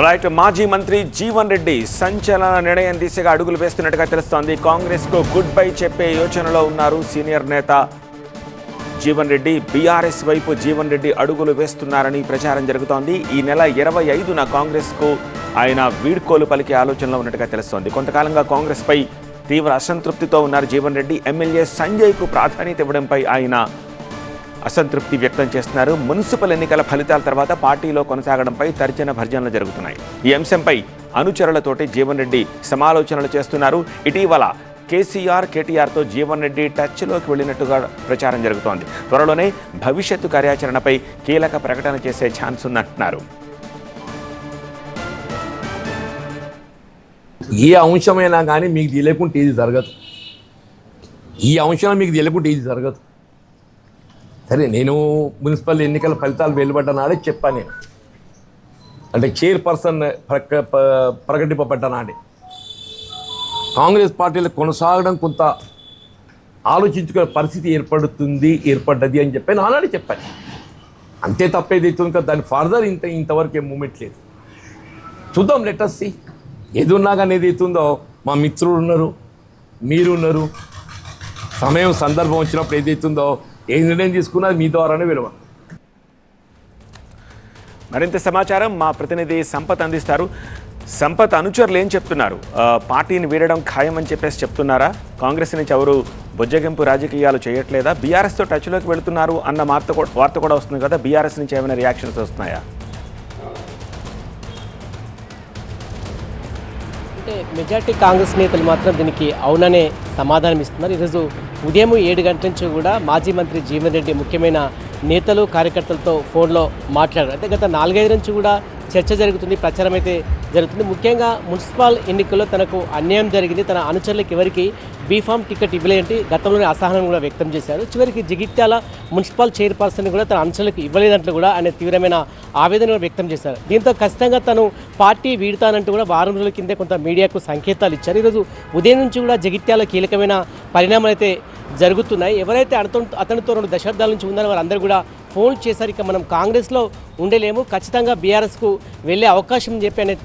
Right. మాజీ మంత్రి జీవన్ రెడ్డి సంచలన నిర్ణయం దిశగా అడుగులు వేస్తున్నట్టుగా తెలుస్తోంది. కాంగ్రెస్కు గుడ్ బై చెప్పే యోచనలో ఉన్నారు సీనియర్ నేత జీవన్ రెడ్డి. బీఆర్ఎస్ వైపు జీవన్ రెడ్డి అడుగులు వేస్తున్నారని ప్రచారం జరుగుతోంది. ఈ నెల 25న కాంగ్రెస్కు ఆయన వీడ్కోలు పలికే ఆలోచనలో ఉన్నట్టుగా తెలుస్తోంది. కొంతకాలంగా కాంగ్రెస్పై తీవ్ర అసంతృప్తితో ఉన్నారు జీవన్ రెడ్డి. ఎమ్మెల్యే సంజయ్కు ప్రాధాన్యత ఇవ్వడంపై ఆయన అసంతృప్తి వ్యక్తం చేస్తున్నారు. మున్సిపల్ ఎన్నికల ఫలితాల తర్వాత పార్టీలో కొనసాగడంపై తర్జన భర్జనలు జరుగుతున్నాయి. ఈ అంశంపై అనుచరులతోటి జీవన్ రెడ్డి సమాలోచనలు చేస్తున్నారు. ఇటీవల కేటీఆర్తో జీవన్ రెడ్డి టచ్లోకి వెళ్ళినట్టుగా ప్రచారం జరుగుతోంది. త్వరలోనే భవిష్యత్తు కార్యాచరణపై కీలక ప్రకటన చేసే ఛాన్స్ ఉందంటున్నారు. ఏ అంశమైనా కానీ మీకు తెలియకుంటే ఇది జరగదు. ఈ అంశం మీకు తెలియకుంటే ఇది జరగదు. సరే, నేను మున్సిపల్ ఎన్నికల ఫలితాలు వెలువడ్డ నాడే చెప్పాను. నేను అంటే చైర్పర్సన్ ప్రకటింపబడ్డ నాడే కాంగ్రెస్ పార్టీలో కొనసాగడం కొంత ఆలోచించుకునే పరిస్థితి ఏర్పడ్డది అని చెప్పి నానాడే చెప్పాను. అంతే తప్పేదైతుంది కదా, దాని ఫర్దర్ ఇంతవరకు ఏం మూమెంట్ లేదు. చూద్దాం, లెటర్స్ సి. ఏది ఉన్నా కానీ ఏదైతుందో మా మిత్రులు ఉన్నారు, మీరు ఉన్నారు. సమయం సందర్భం వచ్చినప్పుడు ఏదైతుందో ఏ నిర్ణయం తీసుకున్నా మీ ద్వారానే విలువ. మరింత సమాచారం మా ప్రతినిధి సంపత్ అందిస్తారు. సంపత్, అనుచరులు ఏం చెప్తున్నారు? పార్టీని వీడడం ఖాయమని చెప్పేసి చెప్తున్నారా? కాంగ్రెస్ నుంచి ఎవరు బుజ్జగింపు రాజకీయాలు చేయట్లేదా? బీఆర్ఎస్తో టచ్లోకి వెళుతున్నారు అన్న వార్త కూడా వస్తుంది కదా. బీఆర్ఎస్ నుంచి ఏమైనా రియాక్షన్స్ వస్తున్నాయా? అంటే మెజార్టీ కాంగ్రెస్ నేతలు మాత్రం దీనికి అవుననే సమాధానం ఇస్తున్నారు. ఈరోజు ఉదయం 7 గంటల నుంచి కూడా మాజీ మంత్రి జీవన్ రెడ్డి ముఖ్యమైన నేతలు కార్యకర్తలతో ఫోన్లో మాట్లాడారు. అంటే గత 4-5 నుంచి కూడా చర్చ జరుగుతుంది, ప్రచారం అయితే జరుగుతుంది. ముఖ్యంగా మున్సిపల్ ఎన్నికల్లో తనకు అన్యాయం జరిగింది, తన అనుచరులకు ఎవరికి బీఫామ్ టికెట్ ఇవ్వలేంటి గతంలోనే అసహనం కూడా వ్యక్తం చేశారు. చివరికి జగిత్యాల మున్సిపల్ చైర్పర్సన్ కూడా తన అనుచరులకు ఇవ్వలేదంటూ కూడా ఆయన తీవ్రమైన ఆవేదన వ్యక్తం చేశారు. దీంతో ఖచ్చితంగా తను పార్టీ వీడుతానంటూ కూడా వారం రోజుల కిందే కొంత మీడియాకు సంకేతాలు ఇచ్చారు. ఈరోజు ఉదయం నుంచి కూడా జగిత్యాల కీలకమైన పరిణామాలు అయితే జరుగుతున్నాయి. ఎవరైతే అతనితో 2 దశాబ్దాల నుంచి ఉన్నారో వారందరూ కూడా ఫోన్ చేశారు. ఇక మనం కాంగ్రెస్లో ఉండలేము, ఖచ్చితంగా బీఆర్ఎస్కు వెళ్ళే అవకాశం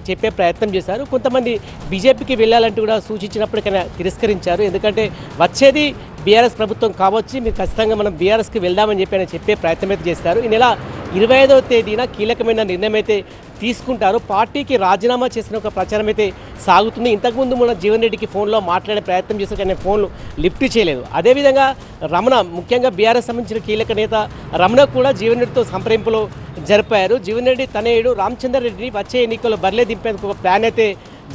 చెప్పే ప్రయత్నం చేశారు. కొంతమంది బీజేపీకి వెళ్ళాలంటూ కూడా సూచించినప్పటికైనా తిరస్కరించారు. ఎందుకంటే వచ్చేది బీఆర్ఎస్ ప్రభుత్వం కావచ్చు, మీరు ఖచ్చితంగా మనం బీఆర్ఎస్కి వెళ్దామని చెప్పే ప్రయత్నం అయితే చేస్తారు. ఈ నెల 25వ తేదీన కీలకమైన నిర్ణయం అయితే తీసుకుంటారు. పార్టీకి రాజీనామా చేసిన ఒక ప్రచారం అయితే సాగుతుంది. ఇంతకుముందు మన జీవన్ రెడ్డికి ఫోన్లో మాట్లాడే ప్రయత్నం చేశారు, కానీ ఫోన్లు లిఫ్ట్ చేయలేదు. అదేవిధంగా రమణ, ముఖ్యంగా బీఆర్ఎస్ సంబంధించిన కీలక నేత రమణ కూడా జీవన్ రెడ్డితో సంప్రదింపులు జరిపారు. జీవన్ రెడ్డి తనయుడు రామచందర్ రెడ్డిని వచ్చే ఎన్నికల్లో బరిలే దింపేందుకు ఒక ప్లాన్ అయితే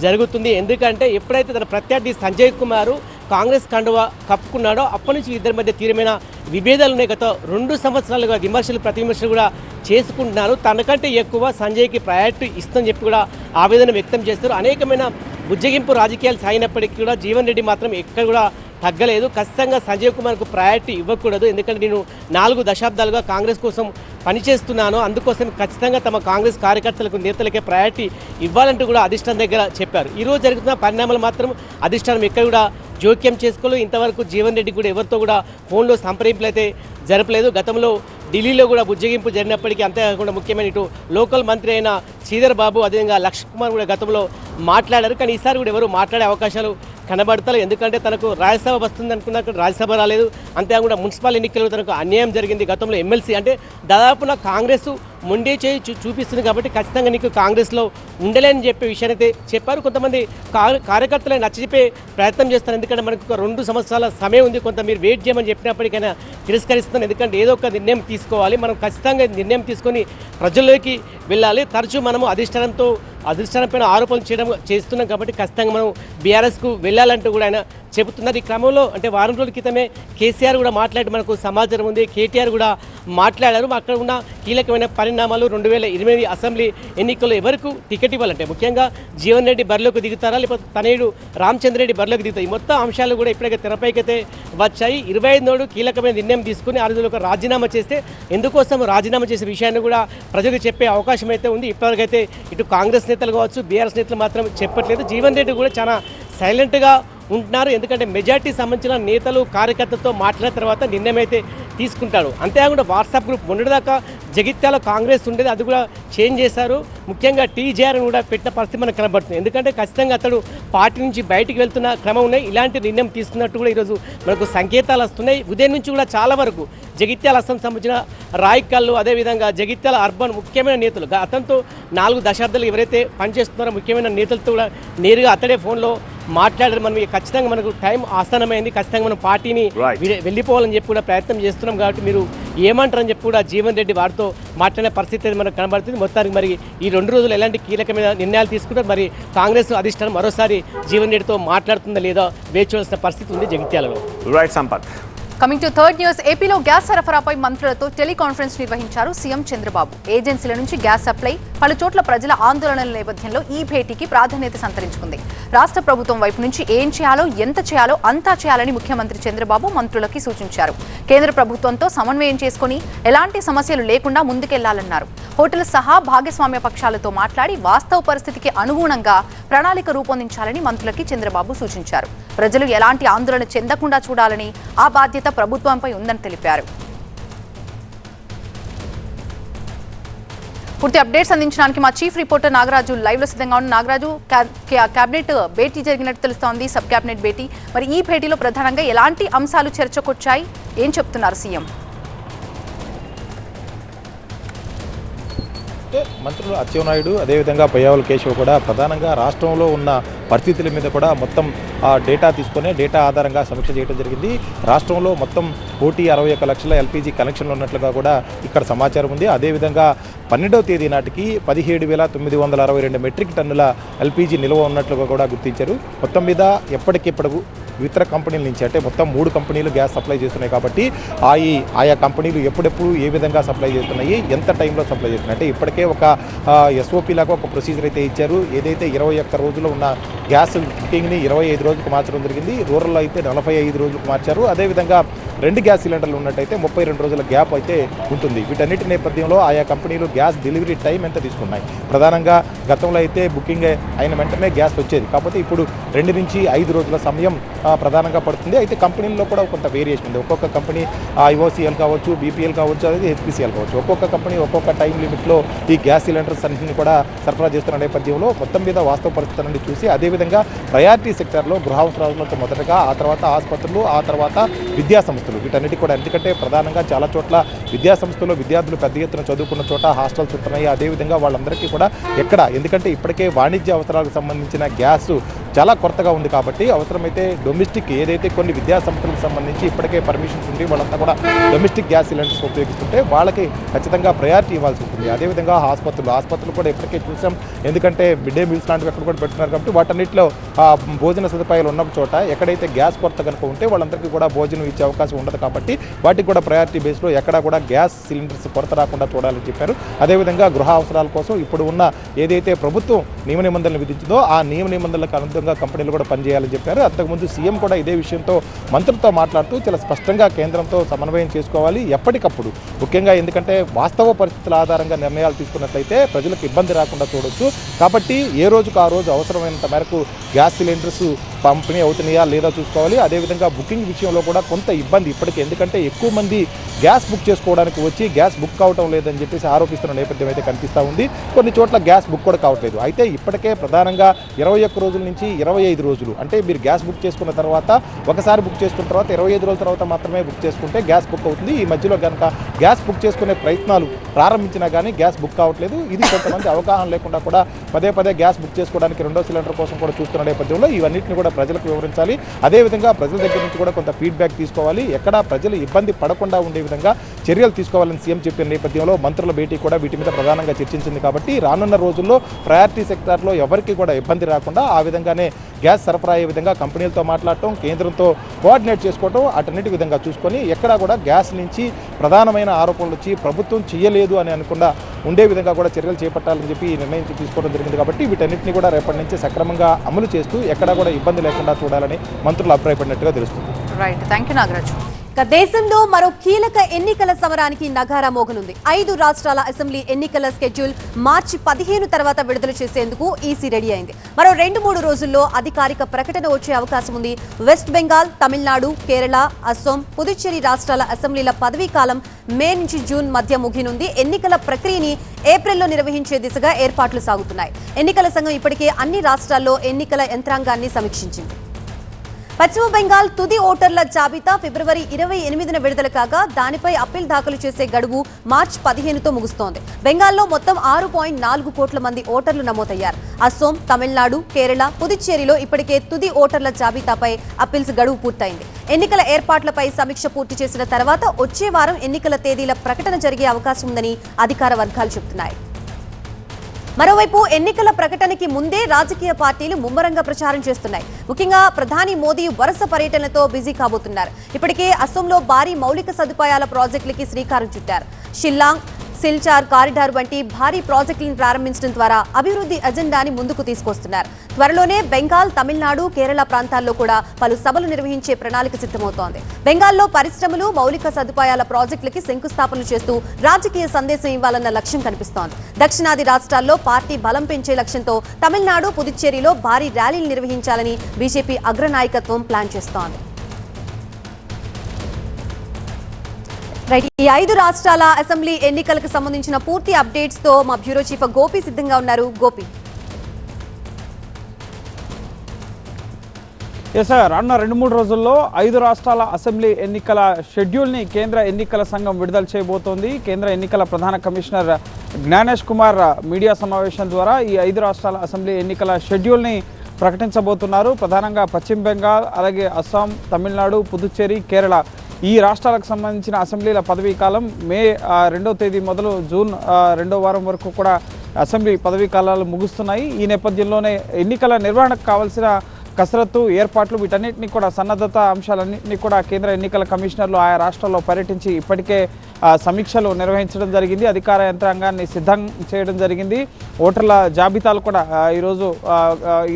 జరుగుతుంది. ఎందుకంటే ఎప్పుడైతే తన ప్రత్యర్థి సంజయ్ కుమార్ కాంగ్రెస్ కండువా కప్పుకున్నాడో అప్పటి నుంచి ఇద్దరి మధ్య తీవ్రమైన విభేదాలు ఉన్నాయి. గత 2 సంవత్సరాలుగా విమర్శలు ప్రతి విమర్శలు కూడా చేసుకుంటున్నారు. తనకంటే ఎక్కువ సంజయ్కి ప్రయారిటీ ఇస్తుందని చెప్పి కూడా ఆవేదన వ్యక్తం చేస్తారు. అనేకమైన బుజ్జగింపు రాజకీయాలు సాగినప్పటికీ కూడా జీవన్ రెడ్డి మాత్రం ఎక్కడ కూడా తగ్గలేదు. ఖచ్చితంగా సంజయ్ కుమార్కు ప్రయారిటీ ఇవ్వకూడదు, ఎందుకంటే నేను 4 దశాబ్దాలుగా కాంగ్రెస్ కోసం పనిచేస్తున్నాను, అందుకోసం ఖచ్చితంగా తమ కాంగ్రెస్ కార్యకర్తలకు నేతలకే ప్రయారిటీ ఇవ్వాలంటూ కూడా అధిష్టానం దగ్గర చెప్పారు. ఈరోజు జరుగుతున్న పరిణామాలు మాత్రం అధిష్టానం ఎక్కడ కూడా జోక్యం చేసుకోలేదు. ఇంతవరకు జీవన్ రెడ్డి కూడా ఎవరితో కూడా ఫోన్లో సంప్రదింపులు అయితే జరపలేదు. గతంలో ఢిల్లీలో కూడా బుజ్జగింపు జరిగినప్పటికీ, అంతేకాకుండా ముఖ్యమైన ఇటు లోకల్ మంత్రి అయిన శ్రీధర్ బాబు, అదేవిధంగా లక్ష్మణ్ కుమార్ కూడా గతంలో మాట్లాడారు. కానీ ఈసారి కూడా ఎవరు మాట్లాడే అవకాశాలు కనబడతలేదు. ఎందుకంటే తనకు రాజ్యసభ వస్తుంది అనుకున్నా రాజ్యసభ రాలేదు. అంతేకాకుండా మున్సిపల్ ఎన్నికల్లో తనకు అన్యాయం జరిగింది. గతంలో ఎమ్మెల్సీ అంటే దాదాపున కాంగ్రెస్ మొండే చేయి చూపిస్తుంది కాబట్టి ఖచ్చితంగా నీకు కాంగ్రెస్లో ఉండలేని చెప్పే విషయాన్ని అయితే చెప్పారు. కొంతమంది కార్యకర్తలను నచ్చజెప్పే ప్రయత్నం చేస్తారు. ఎందుకంటే మనకు ఒక 2 సంవత్సరాల సమయం ఉంది, కొంత మీరు వెయిట్ చేయమని చెప్పినప్పటికైనా తిరస్కరిస్తున్నాను. ఎందుకంటే ఏదో ఒక నిర్ణయం తీసుకోవాలి, మనం ఖచ్చితంగా నిర్ణయం తీసుకొని ప్రజల్లోకి వెళ్ళాలి. తరచూ మనము అధిష్టానం పైన ఆరోపణలు చేస్తున్నాం కాబట్టి ఖచ్చితంగా మనం బీఆర్ఎస్కు వెళ్ళాలంటూ కూడా ఆయన చెబుతున్నారు. ఈ క్రమంలో అంటే వారం రోజుల క్రితమే కేసీఆర్ కూడా మాట్లాడి మనకు సమాచారం ఉంది, కేటీఆర్ కూడా మాట్లాడారు. అక్కడ ఉన్న కీలకమైన పరిణామాలు 2028 అసెంబ్లీ ఎన్నికల్లో ఎవరికి టికెట్ ఇవ్వాలంటే ముఖ్యంగా జీవన్ రెడ్డి బరిలోకి దిగుతారా, లేకపోతే తనయుడు రామచంద్ర రెడ్డి బరిలోకి దిగుతారు. ఈ మొత్తం అంశాలు కూడా ఇప్పటికే తెరపైకైతే వచ్చాయి. 25 కీలకమైన నిర్ణయం తీసుకుని 6 రోజులకు రాజీనామా చేస్తే ఎందుకోసం రాజీనామా చేసే విషయాన్ని కూడా ప్రజలకు చెప్పే అవకాశం అయితే ఉంది. ఇప్పటివరకైతే ఇటు కాంగ్రెస్ నేతలు కావచ్చు, బీఆర్ఎస్ నేతలు మాత్రం చెప్పట్లేదు. జీవన్ రెడ్డి కూడా చాలా సైలెంట్గా ఉంటున్నారు. ఎందుకంటే మెజార్టీ సంబంధించిన నేతలు కార్యకర్తలతో మాట్లాడిన తర్వాత నిర్ణయం అయితే తీసుకుంటాడు. అంతేకాకుండా వాట్సాప్ గ్రూప్ మొన్నటిదాకా జగిత్యాల కాంగ్రెస్ ఉండేది, అది కూడా చేంజ్ చేశారు. ముఖ్యంగా టీజేఆర్ కూడా పెట్టిన పరిస్థితి మనకు కనబడుతుంది. ఎందుకంటే ఖచ్చితంగా అతడు పార్టీ నుంచి బయటికి వెళ్తున్న క్రమం ఉన్నాయి. ఇలాంటి నిర్ణయం తీసుకున్నట్టు కూడా ఈరోజు మనకు సంకేతాలు వస్తున్నాయి. ఉదయం నుంచి కూడా చాలా వరకు జగిత్యాల అస్సాం సంబంధించిన రాయకల్లు, అదేవిధంగా జగిత్యాల అర్బన్ ముఖ్యమైన నేతలు అతనితో 4 దశాబ్దాలు ఎవరైతే పనిచేస్తున్నారో ముఖ్యమైన నేతలతో కూడా నేరుగా అతడే ఫోన్లో మాట్లాడారు. మనం ఖచ్చితంగా మనకు టైం ఆస్థానమైంది, ఖచ్చితంగా మనం పార్టీని వెళ్ళిపోవాలని చెప్పి కూడా ప్రయత్నం చేస్తున్నాం. కాబట్టి మీరు ఏమంటారని చెప్పి కూడా జీవన్ రెడ్డి వారితో మాట్లాడే పరిస్థితి మనకు కనబడుతుంది. మొత్తానికి మరి ఈ 2 రోజులు ఎలాంటి కీలకమైన నిర్ణయాలు తీసుకుంటారు, మరి కాంగ్రెస్ అధిష్టానం మరోసారి జీవన్ రెడ్డితో మాట్లాడుతుందా లేదా వేచి చూడాల్సిన పరిస్థితి ఉంది జగిత్యాలలో. Right Sampath. Coming to third news, ఏపీలో గ్యాస్ సరఫరాపై మంత్రులతో టెలికాన్ఫరెన్స్ నిర్వహించారు సీఎం చంద్రబాబు. ఏజెన్సీల నుంచి గ్యాస్ సప్లై, పలు చోట్ల ప్రజల ఆందోళనల నేపథ్యంలో ఈ భేటీకి ప్రాధాన్యత సంతరించుకుంది. రాష్ట్ర ప్రభుత్వం వైపు నుంచి ఏం చేయాలో, ఎంత చేయాలో అంతా చేయాలని ముఖ్యమంత్రి చంద్రబాబు మంత్రులకి సూచించారు. కేంద్ర ప్రభుత్వంతో సమన్వయం చేసుకుని ఎలాంటి సమస్యలు లేకుండా ముందుకెళ్లాలన్నారు. హోటల్ సహా భాగస్వామ్య పక్షాలతో మాట్లాడి వాస్తవ పరిస్థితికి అనుగుణంగా ప్రణాళిక రూపొందించాలని మంత్రులకి చంద్రబాబు సూచించారు. ప్రజలు ఎలాంటి ఆందోళన చెందకుండా చూడాలని ఆ బాధ్యత ప్రభుత్వంపై ఉందని తెలిపారు. పూర్తి అప్డేట్స్ అందించడానికి మా చీఫ్ రిపోర్టర్ నాగరాజు లైవ్ లో సిద్ధంగా ఉన్న. నాగరాజు, కేబినెట్ భేటీ జరిగినట్టు తెలుస్తోంది, సబ్ కేబినెట్ భేటీ. మరి ఈ భేటీలో ప్రధానంగా ఎలాంటి అంశాలు చర్చకొచ్చాయి, ఏం చెప్తున్నారు సీఎం? మంత్రులు అచ్చెన్నాయుడు, అదేవిధంగా పయ్యావుల కేశవ్ కూడా ప్రధానంగా రాష్ట్రంలో ఉన్న పరిస్థితుల మీద కూడా మొత్తం డేటా తీసుకొని డేటా ఆధారంగా సమీక్ష చేయడం జరిగింది. రాష్ట్రంలో మొత్తం 161 లక్షల ఎల్పీజీ కనెక్షన్లు ఉన్నట్లుగా కూడా ఇక్కడ సమాచారం ఉంది. అదేవిధంగా 12వ తేదీ నాటికి 17,962 మెట్రిక్ టన్నుల ఎల్పీజీ నిల్వ ఉన్నట్లుగా కూడా గుర్తించారు. మొత్తం మీద ఎప్పటికిప్పుడు ఇతర కంపెనీల నుంచి, అంటే మొత్తం 3 కంపెనీలు గ్యాస్ సప్లై చేస్తున్నాయి కాబట్టి ఆయా కంపెనీలు ఎప్పుడెప్పుడు ఏ విధంగా సప్లై చేస్తున్నాయి, ఎంత టైంలో సప్లై చేస్తున్నాయి, అంటే ఇప్పటికే ఒక ఎస్ఓపి లాగా ఒక ప్రొసీజర్ అయితే ఇచ్చారు. ఏదైతే 21 రోజులు ఉన్న గ్యాస్ బుకింగ్ని 25 రోజులకు మార్చడం జరిగింది. రూరల్లో అయితే 45 రోజులకు మార్చారు. అదేవిధంగా 2 గ్యాస్ సిలిండర్లు ఉన్నట్టయితే 32 రోజుల గ్యాప్ అయితే ఉంటుంది. వీటన్నిటి నేపథ్యంలో ఆయా కంపెనీలు గ్యాస్ డెలివరీ టైం ఎంత తీసుకున్నాయి. ప్రధానంగా గతంలో అయితే బుకింగ్ అయిన వెంటనే గ్యాస్ వచ్చేది, కాకపోతే ఇప్పుడు 2 నుంచి 5 రోజుల సమయం ప్రధానంగా పడుతుంది. అయితే కంపెనీల్లో కూడా కొంత వేరియేషన్ ఉంది. ఒక్కొక్క కంపెనీ ఐఓసీఎల్ కావచ్చు, బీపీఎల్ కావచ్చు, అదే హెచ్పీసీఎల్ కావచ్చు, ఒక్కొక్క కంపెనీ ఒక్కొక్క టైం లిమిట్లో ఈ గ్యాస్ సిలిండర్స్ అన్నింటినీ కూడా సరఫరా చేస్తున్న నేపథ్యంలో మొత్తం మీద వాస్తవ పరిస్థితులను చూసి, అదేవిధంగా ప్రయారిటీ సెక్టార్లో గృహావసరాలతో మొదటగా, ఆ తర్వాత ఆసుపత్రులు, ఆ తర్వాత విద్యా సంస్థలు, వీటన్నిటి కూడా, ఎందుకంటే ప్రధానంగా చాలా చోట్ల విద్యా సంస్థల్లో విద్యార్థులు పెద్ద ఎత్తున చదువుకున్న చోట హాస్టల్స్ ఉంటున్నాయి. అదేవిధంగా వాళ్ళందరికీ కూడా ఎందుకంటే ఇప్పటికే వాణిజ్య అవసరాలకు సంబంధించిన గ్యాస్ చాలా కొరతగా ఉంది కాబట్టి అవసరమైతే డొమెస్టిక్, ఏదైతే కొన్ని విద్యా సంస్థలకు సంబంధించి ఇప్పటికే పర్మిషన్స్ ఉంది, వాళ్ళంతా కూడా డొమెస్టిక్ గ్యాస్ సిలిండర్స్ ఉపయోగిస్తుంటే వాళ్ళకి ఖచ్చితంగా ప్రయారిటీ ఇవ్వాల్సి ఉంటుంది. అదేవిధంగా ఆసుపత్రులు కూడా ఇప్పటికే చూసాం, ఎందుకంటే మిడ్ డే మీల్స్ లాంటివి ఎక్కడ కూడా పెడుతున్నారు కాబట్టి వాటన్నిటిలో భోజన సదుపాయాలు ఉన్న చోట ఎక్కడైతే గ్యాస్ కొరత కనుక ఉంటే వాళ్ళందరికీ కూడా భోజనం ఇచ్చే అవకాశం ఉండదు కాబట్టి వాటికి కూడా ప్రయారిటీ బేస్లో ఎక్కడా కూడా గ్యాస్ సిలిండర్స్ కొరత రాకుండా చూడాలని చెప్పారు. అదేవిధంగా గృహ అవసరాల కోసం ఇప్పుడు ఉన్న ఏదైతే ప్రభుత్వం నియమ నిబంధనలు విధించిందో ఆ నియమ నిబంధనలకు అనుగుణంగా కంపెనీలు కూడా పనిచేయాలని చెప్పారు. అంతకుముందు సీఎం కూడా ఇదే విషయంతో మంత్రులతో మాట్లాడుతూ చాలా స్పష్టంగా కేంద్రంతో సమన్వయం చేసుకోవాలి ఎప్పటికప్పుడు, ముఖ్యంగా ఎందుకంటే వాస్తవ పరిస్థితుల ఆధారంగా నిర్ణయాలు తీసుకున్నట్లయితే ప్రజలకు ఇబ్బంది రాకుండా చూడొచ్చు. కాబట్టి ఏ రోజుకు ఆ రోజు అవసరమైనంత మేరకు గ్యాస్ సిలిండర్స్ పంపిణీ అవుతున్నాయా లేదా చూసుకోవాలి. అదేవిధంగా బుకింగ్ విషయంలో కూడా కొంత ఇబ్బంది ఇప్పటికీ, ఎందుకంటే ఎక్కువ మంది గ్యాస్ బుక్ చేసుకోవడానికి వచ్చి గ్యాస్ బుక్ కావటం లేదని చెప్పేసి ఆరోపిస్తున్న నేపథ్యం అయితే కనిపిస్తూ ఉంది. కొన్ని చోట్ల గ్యాస్ బుక్ కూడా కావట్లేదు. అయితే ఇప్పటికే ప్రధానంగా 21 రోజుల నుంచి 25 రోజులు, అంటే మీరు గ్యాస్ బుక్ చేసుకున్న తర్వాత ఒకసారి బుక్ చేసుకున్న తర్వాత 25 రోజుల తర్వాత మాత్రమే బుక్ చేసుకుంటే గ్యాస్ బుక్ అవుతుంది. ఈ మధ్యలో కనుక గ్యాస్ బుక్ చేసుకునే ప్రయత్నాలు ప్రారంభించినా కానీ గ్యాస్ బుక్ కావట్లేదు. ఇది కొంతమంది అవగాహన లేకుండా కూడా పదే గ్యాస్ బుక్ చేసుకోవడానికి 2వ సిలిండర్ కోసం కూడా చూస్తున్న నేపథ్యంలో ఇవన్నింటిని కూడా ప్రజలకు వివరించాలి. అదేవిధంగా ప్రజల దగ్గర నుంచి కూడా కొంత ఫీడ్బ్యాక్ తీసుకోవాలి. ఎక్కడా ప్రజలు ఇబ్బంది పడకుండా ఉండే విధంగా చర్యలు తీసుకోవాలని సీఎం చెప్పిన నేపథ్యంలో మంత్రుల భేటీ కూడా వీటి మీద ప్రధానంగా చర్చించింది. కాబట్టి రానున్న రోజుల్లో ప్రయారిటీ సెక్టార్లో ఎవరికి కూడా ఇబ్బంది రాకుండా ఆ విధంగానే గ్యాస్ సరఫరా అయ్యే విధంగా కంపెనీలతో మాట్లాడటం, కేంద్రంతో కోఆర్డినేట్ చేసుకోవటం, అటన్నిటి విధంగా చూసుకొని ఎక్కడా కూడా గ్యాస్ నుంచి ప్రధానమైన ఆరోపణలు వచ్చి ప్రభుత్వం చేయలేదు అని అనుకుండా ఉండే విధంగా కూడా చర్యలు చేపట్టాలని చెప్పి ఈ నిర్ణయం తీసుకోవడం జరిగింది. కాబట్టి వీటన్నిటిని కూడా రేపటి నుంచి సక్రమంగా అమలు చేస్తూ ఎక్కడా కూడా ఇబ్బంది లేకుండా చూడాలని మంత్రులు అభిప్రాయపడినట్టుగా తెలుస్తుంది. Right, thank you Nagaraju. దేశంలో మరో కీలక ఎన్నికల సమరానికి నగారా మోగనుంది. 5 రాష్ట్రాల అసెంబ్లీ ఎన్నికల స్కెడ్యూల్ మార్చి 15 తర్వాత విడుదల చేసేందుకు ఈసీ రెడీ అయింది. మరో 2-3 రోజుల్లో అధికారిక ప్రకటన వచ్చే అవకాశం ఉంది. వెస్ట్ బెంగాల్, తమిళనాడు, కేరళ, అస్సోం, పుదుచ్చేరి రాష్ట్రాల అసెంబ్లీల పదవీ కాలం మే నుంచి జూన్ మధ్య ముగినుంది. ఎన్నికల ప్రక్రియని ఏప్రిల్లో నిర్వహించే దిశగా ఏర్పాట్లు సాగుతున్నాయి. ఎన్నికల సంఘం ఇప్పటికే అన్ని రాష్ట్రాల్లో ఎన్నికల యంత్రాంగాన్ని సమీక్షించింది. పశ్చిమ బెంగాల్ తుది ఓటర్ల జాబితా ఫిబ్రవరి 28న విడుదల కాగా దానిపై అప్పీల్ దాఖలు చేసే గడువు మార్చి 15తో ముగుస్తోంది. బెంగాల్లో మొత్తం 6.4 కోట్ల మంది ఓటర్లు నమోదయ్యారు. అస్సోం, తమిళనాడు, కేరళ, పుదుచ్చేరిలో ఇప్పటికే తుది ఓటర్ల జాబితాపై అప్పీల్స్ గడువు పూర్తయింది. ఎన్నికల ఏర్పాట్లపై సమీక్ష పూర్తి చేసిన తర్వాత వచ్చే వారం ఎన్నికల తేదీల ప్రకటన జరిగే అవకాశం ఉందని అధికార వర్గాలు చెబుతున్నాయి. మరోవైపు ఎన్నికల ప్రకటనకి ముందే రాజకీయ పార్టీలు ముమ్మరంగా ప్రచారం చేస్తున్నాయి. ముఖ్యంగా ప్రధాని మోదీ వరుస పర్యటనలతో బిజీ కాబోతున్నారు. ఇప్పటికే అస్సోంలో భారీ మౌలిక సదుపాయాల ప్రాజెక్టులకి శ్రీకారం చుట్టారు. షిల్లాంగ్, సిల్చార్ కారిడార్ వంటి భారీ ప్రాజెక్టులను ప్రారంభించడం ద్వారా అభివృద్ధి అజెండాని ముందుకు తీసుకొస్తున్నారు. త్వరలోనే బెంగాల్, తమిళనాడు, కేరళ ప్రాంతాల్లో కూడా పలు సభలు నిర్వహించే ప్రణాళిక సిద్ధమవుతోంది. బెంగాల్లో పరిశ్రమలు, మౌలిక సదుపాయాల ప్రాజెక్టులకి శంకుస్థాపనలు చేస్తూ రాజకీయ సందేశం ఇవ్వాలన్న లక్ష్యం కనిపిస్తోంది. దక్షిణాది రాష్ట్రాల్లో పార్టీ బలం పెంచే లక్ష్యంతో తమిళనాడు, పుదుచ్చేరిలో భారీ ర్యాలీలు నిర్వహించాలని బీజేపీ అగ్రనాయకత్వం ప్లాన్ చేస్తోంది. ఈ 5 రాష్ట్రాల అసెంబ్లీ ఎన్నికలకు సంబంధించిన పూర్తి అప్డేట్స్ తో మా బ్యూరో చీఫ్ గోపి సిద్ధంగా ఉన్నారు. గోపి, సార్, రానున్న 2-3 రోజుల్లో 5 రాష్ట్రాల అసెంబ్లీ ఎన్నికల షెడ్యూల్ని కేంద్ర ఎన్నికల సంఘం విడుదల చేయబోతోంది. కేంద్ర ఎన్నికల ప్రధాన కమిషనర్ జ్ఞానేష్ కుమార్ మీడియా సమావేశం ద్వారా ఈ 5 రాష్ట్రాల అసెంబ్లీ ఎన్నికల షెడ్యూల్ని ప్రకటించబోతున్నారు. ప్రధానంగా పశ్చిమ బెంగాల్, అలాగే అస్సాం, తమిళనాడు, పుదుచ్చేరి, కేరళ ఈ రాష్ట్రాలకు సంబంధించిన అసెంబ్లీల పదవీ కాలం మే 2వ తేదీ మొదలు జూన్ 2వ వారం వరకు కూడా అసెంబ్లీ పదవీ కాలాలు ముగుస్తున్నాయి. ఈ నేపథ్యంలోనే ఎన్నికల నిర్వహణకు కావాల్సిన కసరత్తు, ఏర్పాట్లు, వీటన్నిటిని కూడా సన్నద్ధత అంశాలన్నింటినీ కూడా కేంద్ర ఎన్నికల కమిషనర్లు ఆయా రాష్ట్రాల్లో పర్యటించి ఇప్పటికే సమీక్షలు నిర్వహించడం జరిగింది. అధికార యంత్రాంగాన్ని సిద్ధం చేయడం జరిగింది. ఓటర్ల జాబితాలు కూడా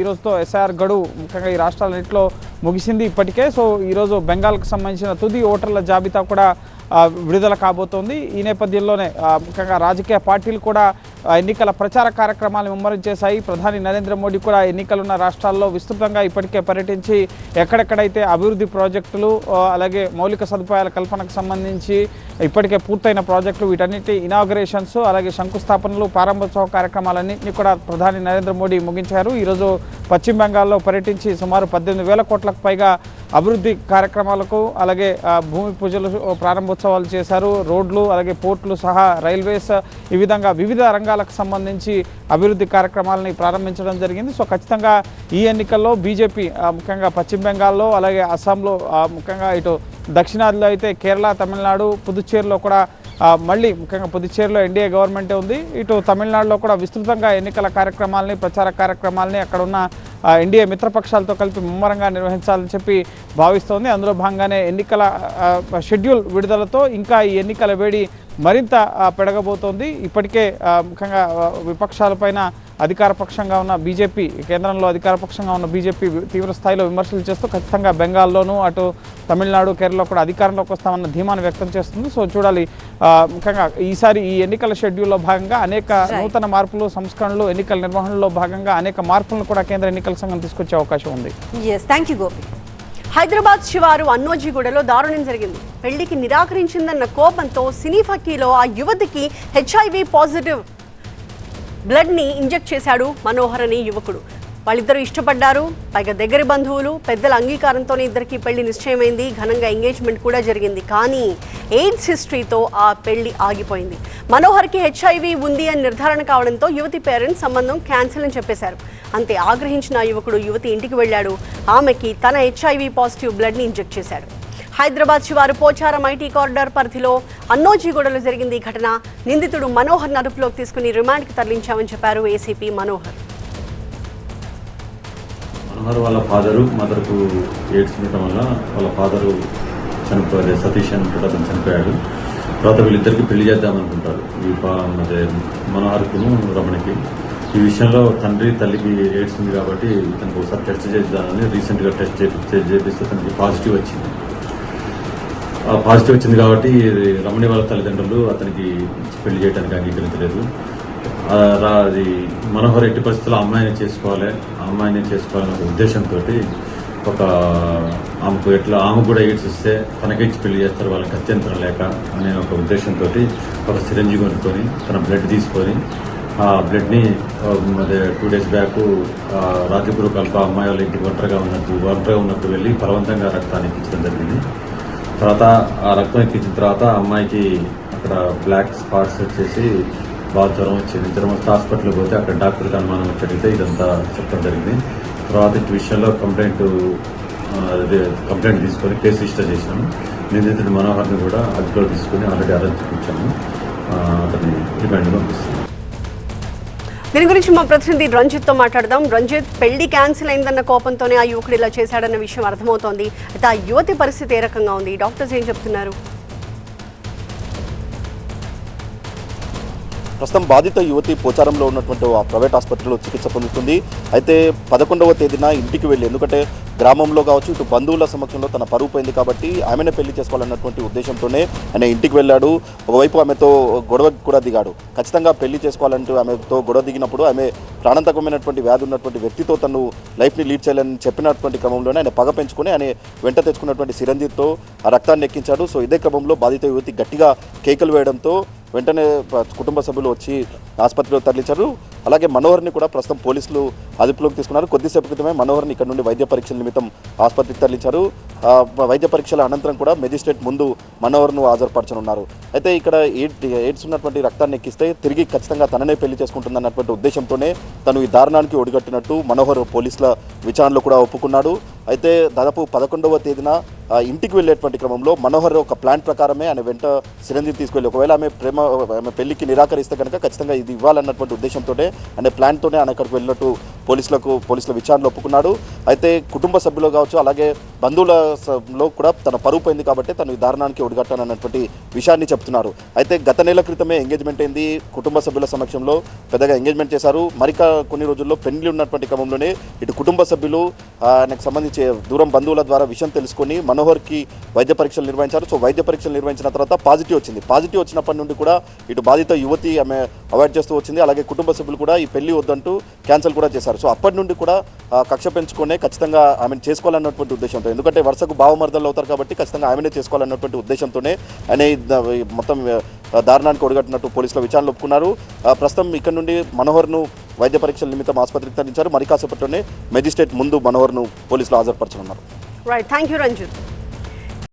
ఈరోజుతో ఎస్ఐఆర్ గడువు ముఖ్యంగా ఈ రాష్ట్రాలన్నింటిలో ముగిసింది ఇప్పటికే. సో ఈరోజు బెంగాల్కి సంబంధించిన తుది ఓటర్ల జాబితా కూడా విడుదల కాబోతోంది. ఈ నేపథ్యంలోనే ముఖ్యంగా రాజకీయ పార్టీలు కూడా ఎన్నికల ప్రచార కార్యక్రమాలను ముమ్మరం చేశాయి. ప్రధాని నరేంద్ర మోడీ కూడా ఎన్నికలున్న రాష్ట్రాల్లో విస్తృతంగా ఇప్పటికే పర్యటించి ఎక్కడెక్కడైతే అభివృద్ధి ప్రాజెక్టులు, అలాగే మౌలిక సదుపాయాల కల్పనకు సంబంధించి ఇప్పటికే పూర్తయిన ప్రాజెక్టులు, వీటన్నిటి ఇనాగరేషన్స్, అలాగే శంకుస్థాపనలు, ప్రారంభోత్సవ కార్యక్రమాలన్నింటినీ కూడా ప్రధాని నరేంద్ర మోడీ ముగించారు. ఈరోజు పశ్చిమ బెంగాల్లో పర్యటించి సుమారు 18,000 కోట్లకు పైగా అభివృద్ధి కార్యక్రమాలకు, అలాగే భూమి పూజలు, ప్రారంభోత్సవాలు చేశారు. రోడ్లు, అలాగే పోర్టులు సహా రైల్వేస్, ఈ విధంగా వివిధ రంగాలకు సంబంధించి అభివృద్ధి కార్యక్రమాలని ప్రారంభించడం జరిగింది. సో ఖచ్చితంగా ఈ ఎన్నికల్లో బీజేపీ ముఖ్యంగా పశ్చిమ బెంగాల్లో, అలాగే అస్సాంలో, ముఖ్యంగా ఇటు దక్షిణాదిలో అయితే కేరళ, తమిళనాడు, పుదుచ్చేరిలో కూడా మళ్ళీ ముఖ్యంగా పుదుచ్చేరిలో ఎన్డీఏ గవర్నమెంటే ఉంది. ఇటు తమిళనాడులో కూడా విస్తృతంగా ఎన్నికల కార్యక్రమాలని, ప్రచార కార్యక్రమాలని అక్కడ ఉన్న ఎన్డీఏ మిత్రపక్షాలతో కలిపి ముమ్మరంగా నిర్వహించాలని చెప్పి భావిస్తోంది. అందులో భాగంగానే ఎన్నికల షెడ్యూల్ విడుదలతో ఇంకా ఈ ఎన్నికల వేడి మరింత పెరగబోతోంది. ఇప్పటికే ముఖ్యంగా విపక్షాలపైన అధికారపక్షంగా ఉన్న బీజేపీ, కేంద్రంలో అధికారపక్షంగా ఉన్న బీజేపీ తీవ్ర స్థాయిలో విమర్శలు చేస్తూ ఖచ్చితంగా బెంగాల్లోనూ, అటు తమిళనాడు, కేరళలో కూడా అధికారంలోకి వస్తామన్న ధీమాను వ్యక్తం చేస్తుంది. సో చూడాలి. ముఖ్యంగా ఈసారి ఈ ఎన్నికల షెడ్యూల్లో భాగంగా అనేక నూతన మార్పులు, సంస్కరణలు, ఎన్నికల నిర్వహణలో భాగంగా అనేక మార్పులను కూడా కేంద్ర ఎన్నికల సంఘం తీసుకొచ్చే అవకాశం ఉంది. హైదరాబాద్ శివారు అన్నోజీగూడలో దారుణం జరిగింది. పెళ్లికి నిరాకరించిందన్న కోపంతో సినీ ఫకీలో ఆ యువతికి HIV పాజిటివ్ బ్లడ్ని ఇంజెక్ట్ చేశాడు మనోహర్ అనే యువకుడు. వాళ్ళిద్దరూ ఇష్టపడ్డారు. పైగా దగ్గరి బంధువులు, పెద్దల అంగీకారంతోనే ఇద్దరికి పెళ్లి నిశ్చయమైంది. ఘనంగా ఎంగేజ్మెంట్ కూడా జరిగింది. కానీ ఎయిడ్స్ హిస్టరీతో ఆ పెళ్లి ఆగిపోయింది. మనోహర్కి HIV ఉంది అని నిర్ధారణ కావడంతో యువతి పేరెంట్స్ సంబంధం క్యాన్సిల్ అని చెప్పేశారు. అంతే, ఆగ్రహించిన ఆ యువకుడు యువతి ఇంటికి వెళ్ళాడు. ఆమెకి తన HIV పాజిటివ్ బ్లడ్ని ఇంజెక్ట్ చేశాడు. హైదరాబాద్ శివారు పోచారం ఐటీ కారిడార్ పరిధిలో అన్నోజీగూడలో జరిగింది ఈ ఘటన. నిందితుడు మనోహర్ అదుపులోకి తీసుకుని రిమాండ్కి తరలించామని చెప్పారు ఏసీపీ మనోహర్. వాళ్ళ ఫాదరు, మదర్కు ఎయిడ్స్ ఉండటం వల్ల వాళ్ళ ఫాదరు చనిపోయారు. సతీష్ అని ఉంటాడు, అతను చనిపోయాడు. తర్వాత వీళ్ళిద్దరికి పెళ్లి చేద్దామనుకుంటారు, అదే మనోహర్కును రమణికి. ఈ విషయంలో తండ్రి తల్లికి ఎయిడ్స్ ఉంది కాబట్టి తనకు ఒకసారి టెస్ట్ చేద్దామని రీసెంట్గా టెస్ట్ చేపిస్తే తనకి పాజిటివ్ వచ్చింది. పాజిటివ్ వచ్చింది కాబట్టి రమణి వాళ్ళ తల్లిదండ్రులు అతనికి పెళ్లి చేయడానికి అంగీకరించలేదు. అది మనోహర్ ఎట్టి పరిస్థితుల్లో అమ్మాయిని చేసుకోవాలనే ఒక ఉద్దేశంతో ఆమె కూడా ఎయిడ్స్ వస్తే తనకే ఇచ్చి పెళ్లి చేస్తారు, వాళ్ళకి అత్యంతరం లేక అనే ఒక ఉద్దేశంతో ఒక సిరంజి కొనుక్కొని తన బ్లడ్ తీసుకొని ఆ బ్లడ్ని 2 days బ్యాక్ రాజగురు కల్ప అమ్మాయి వాళ్ళ ఇంటికి ఒంటరిగా ఉన్నప్పుడు వెళ్ళి బలవంతంగా రక్తాన్ని ఎక్కించడం జరిగింది. తర్వాత ఆ రక్తం ఎక్కించిన తర్వాత అమ్మాయికి అక్కడ బ్లాక్ స్పాట్స్ వచ్చేసి బాగా జ్వరం వచ్చింది. జ్వరం వస్తే హాస్పిటల్కి పోతే అక్కడ డాక్టర్కి అనుమానం వచ్చి ఇదంతా చెప్పడం జరిగింది. తర్వాత ఈ విషయంలో కంప్లైంట్ తీసుకొని కేసు రిజిస్టర్ చేశాము. నిందితుడు మనోహర్ని కూడా అదుపులో తీసుకుని ఆల్రెడీ అరెస్ట్ చూపించాము. అతన్ని రిమాండ్ పంపిస్తున్నాం. దీని గురించి మా ప్రతినిధి రంజిత్తో మాట్లాడదాం. రంజిత్, పెళ్లి క్యాన్సిల్ అయిందన్న కోపంతోనే ఆ యువకుడు ఇలా చేశాడన్న విషయం అర్థమవుతోంది. అయితే ఆ యువతి పరిస్థితి ఏ రకంగా ఉంది? డాక్టర్స్ ఏం చెప్తున్నారు? ప్రస్తుతం బాధిత యువతి పోచారంలో ఉన్నటువంటి ఆ ప్రైవేట్ ఆసుపత్రిలో చికిత్స పొందుతుంది. అయితే 11వ తేదీన ఇంటికి వెళ్ళి, ఎందుకంటే గ్రామంలో కావచ్చు ఇటు బంధువుల సమక్షంలో తన పరువు పోయింది కాబట్టి ఆమెనే పెళ్లి చేసుకోవాలన్నటువంటి ఉద్దేశంతోనే ఆయన ఇంటికి వెళ్ళాడు. ఒకవైపు ఆమెతో గొడవ కూడా దిగాడు. ఖచ్చితంగా పెళ్లి చేసుకోవాలంటూ ఆమెతో గొడవ దిగినప్పుడు ఆమె ప్రాణాంతకమైనటువంటి వ్యాధి ఉన్నటువంటి వ్యక్తితో తను లైఫ్ని లీడ్ చేయాలని చెప్పినటువంటి క్రమంలోనే ఆయన పగ పెంచుకొని ఆయన వెంట తెచ్చుకున్నటువంటి సిరంజితో ఆ రక్తాన్ని ఎక్కించాడు. సో ఇదే క్రమంలో బాధిత యువతి గట్టిగా కేకలు వేయడంతో వెంటనే కుటుంబ సభ్యులు వచ్చి ఆసుపత్రిలో తరలించారు. అలాగే మనోహర్ని కూడా ప్రస్తుతం పోలీసులు అదుపులోకి తీసుకున్నారు. కొద్దిసేపు క్రితమే మనోహర్ని ఇక్కడ నుండి వైద్య పరీక్షల నిమిత్తం ఆసుపత్రికి తరలించారు. వైద్య పరీక్షల అనంతరం కూడా మెజిస్ట్రేట్ ముందు మనోహర్ను హాజరుపరచనున్నారు. అయితే ఇక్కడ ఎయిడ్స్ ఉన్నటువంటి రక్తాన్ని ఎక్కిస్తే తిరిగి ఖచ్చితంగా తననే పెళ్లి చేసుకుంటుందన్నటువంటి ఉద్దేశంతోనే తను ఈ దారుణానికి ఒడిగట్టినట్టు మనోహర్ పోలీసుల విచారణలో కూడా ఒప్పుకున్నాడు. అయితే దాదాపు 11వ తేదీన ఇంటికి వెళ్ళేటువంటి క్రమంలో మనోహర్ ఒక ప్లాన్ ప్రకారమే ఆయన వెంట సిరంజి తీసుకెళ్ళి, ఒకవేళ ఆమె పెళ్లికి నిరాకరిస్తే కనుక ఖచ్చితంగా ఇది ఇవ్వాలన్నటువంటి ఉద్దేశంతోనే అనే ప్లాన్తోనే ఆయన అక్కడికి వెళ్ళినట్టు పోలీసుల విచారణలో ఒప్పుకున్నాడు. అయితే కుటుంబ సభ్యులు కావచ్చు, అలాగే బంధువులలో కూడా తన పరువు పోయింది కాబట్టి తను ఈ దారుణానికి ఒడిగట్టానన్నటువంటి విషయాన్ని చెప్తున్నారు. అయితే గత నెల క్రితమే ఎంగేజ్మెంట్ అయింది. కుటుంబ సభ్యుల సమక్షంలో పెద్దగా ఎంగేజ్మెంట్ చేశారు. మరిక కొన్ని రోజుల్లో పెళ్లి ఉన్నటువంటి క్రమంలోనే ఇటు కుటుంబ సభ్యులు ఆయనకు సంబంధించి దూరం బంధువుల ద్వారా విషయం తెలుసుకొని మనోహర్కి వైద్య పరీక్షలు నిర్వహించారు. సో వైద్య పరీక్షలు నిర్వహించిన తర్వాత పాజిటివ్ వచ్చింది. పాజిటివ్ వచ్చినప్పటి నుండి కూడా ఇటు బాధిత యువతి ఆమె అవాయిడ్ చేస్తూ వచ్చింది. అలాగే కుటుంబ సభ్యులు కూడా ఈ పెళ్లి వద్దంటూ క్యాన్సిల్ కూడా చేశారు. సో అప్పటి నుండి కూడా కక్ష పెంచుకునే ఖచ్చితంగా ఆమెను చేసుకోవాలన్నటువంటి ఉద్దేశంతో, ఎందుకంటే వరుసకు భావమర్దలు అవుతారు కాబట్టి ఖచ్చితంగా ఆమెనే చేసుకోవాలన్నటువంటి ఉద్దేశంతోనే ఆయన మొత్తం దారుణానికి ఒడిగట్టినట్టు పోలీసుల విచారణలు ఒప్పుకున్నారు. ప్రస్తుతం ఇక్కడ నుండి మనోహర్ను వైద్య పరీక్షల నిమిత్తం ఆసుపత్రికి తరలించారు. మరి కాసేపట్లోనే మెజిస్ట్రేట్ ముందు మనోహర్ను పోలీసులు హాజరుపరచనున్నారు. Right, thank you Ranjith.